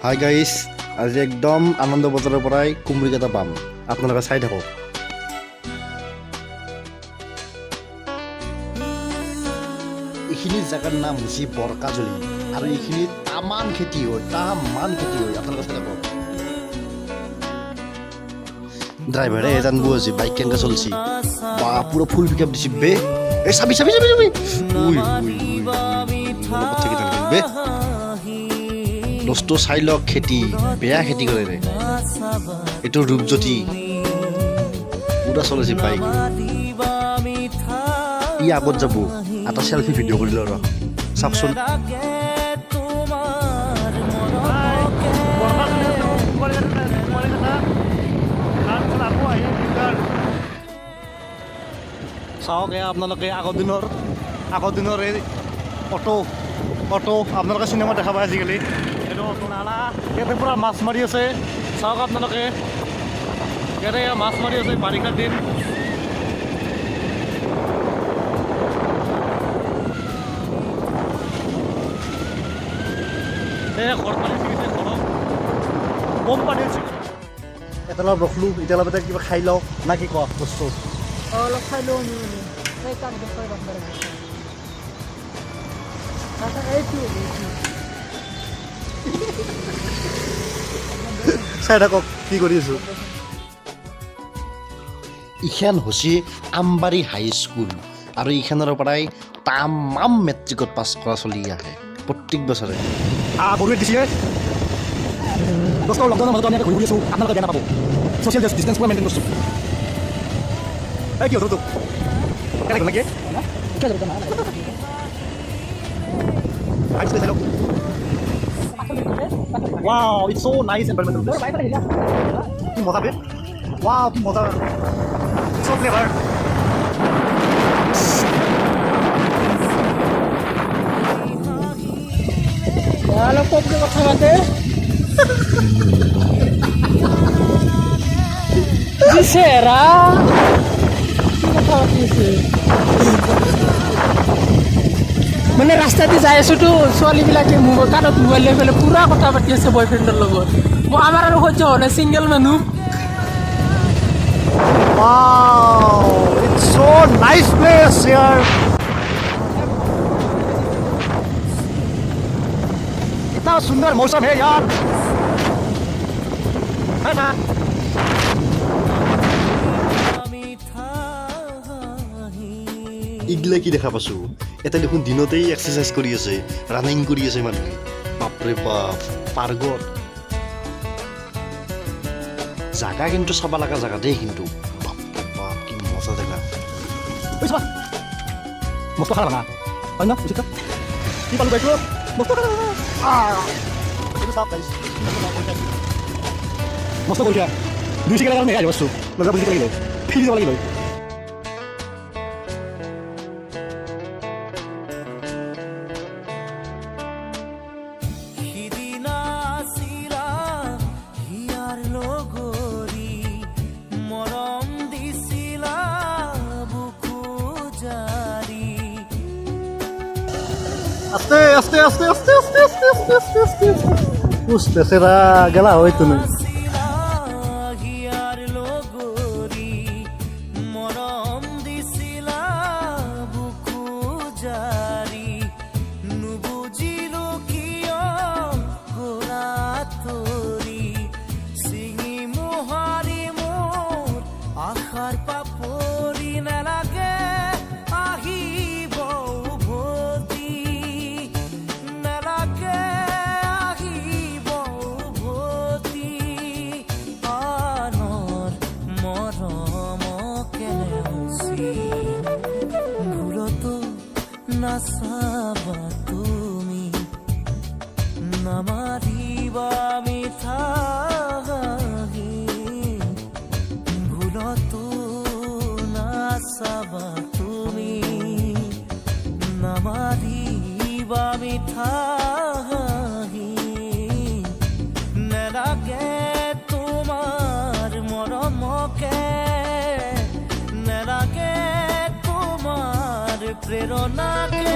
Hi guys, আজি একদম আনন্দ বজাৰৰ পৰাই কুমৰিকেইটা পাম, আপোনালোকে চাই থাকক। এইখিনি জেগাৰ নাম হৈছে বৰকাজলি আৰু এইখিনি তামান খেতি হয়, আপোনালোকে চাই থাকক। ড্ৰাইভাৰে জানব আজি বাইক কেনেকৈ চলছি, বা পুৰা ফুল পিক আপ দিছি বে। এই চাবি বে দোস্ত চাই লওক, খেতি বেয়া খেতি কৰে ৰে। এইটো ৰূপজ্যোতি পুৰা চলাইছে বাইক। ই আগত যাব, এটা চেলফি ভিডিঅ' কৰিলে ৰ চাওকচোন। চাওক আপোনালোকে আগৰ দিনৰ এই অটো আপোনালোকে চিনেমা দেখা পায় আজিকালি। এইটো অটো নালা, ইয়াতে পূৰা মাছ মাৰি আছে। চাওক আপোনালোকে, ইয়াতে মাছ মাৰি আছে বাৰিষাৰ দিন। ঘৰ পানী ছিগিছে, ঘৰত বম পানী ছিগিছে। এটা অলপ ৰখলোঁ, এতিয়া অলপ কিবা খাই লওঁ না কি কোৱা বস্তু? অলপ খাই লওঁ। চাই থাকক কি কৰি আছোঁ। ইখান হৈছে আমবাৰী হাই স্কুল আৰু ইখানৰ পৰাই তামাম মেট্ৰিকত পাছ কৰা চলি আহে প্ৰত্যেক বছৰে। গৰুৱে দিছিলে দোস্তৰ লকডাউনৰ মাজত আমি ঘূৰি ফুৰি আছোঁ, আপোনালোকে বেয়া নাপাব। ছ'চিয়েল ডিষ্টেঞ্চ পুৰা মেইনটেইন কৰিছোঁ। এই কি হ'ল তোক কেনেকৈ নেকি? Wow, it's so nice environment. কি মজা বে, wow কি মজা, so clever. অলপ কমকৈ কথা পাতে। চেহেৰা কি কথা পাতি আছে? মানে ৰাস্তাতে যাই আছোতো, ছোৱালীবিলাকে মোৰ কাণত মোবাইল লৈ পেলাই পুৰা কথা পাতি আছে বয়ফ্ৰেণ্ডৰ লগত। মই আমাৰ আৰু সহ্য হোৱা নাই, ছিংগল মানুহ। Wow, it's so nice place here. इतना सुंदर मौसम है यार, है ना? এইগিলা কি দেখা পাইছোঁ, এটা দেখোন দিনতেই এক্সাৰচাইজ কৰি আছে, ৰানিং কৰি আছে মানুহে। বাপৰে বাপ, পাৰ্গত জাগা কিন্তু চাব লগা জাগা দেই কিন্তু। বাপৰে বাপ কি মজা জেগা। मस्त खाना बना है ना, उसी का কি পালো বাইকটো মস্ত খানা এইটো সাপ গাইছ মস্ত কৰিছা। দুই চিকেন কাৰণে আহি বস্তু লগা বুজি লাগিলে ফিৰি যাব লাগিব। আস্তে আস্তে আস্তে আস্তে আস্তে আস্তে আস্তে আস্তে আস্তে বুঝতে সেরা গেলা হয়তো না। নাচাবা তুমি নামাৰিবা মিঠা হাঁহি, ভুলতো নাচাবা তুমি নামাৰিবা মিঠা হাঁহি, নেলাগে তোমাৰ মৰমকে, নেলাগে তোমাৰ প্ৰেৰণাকে।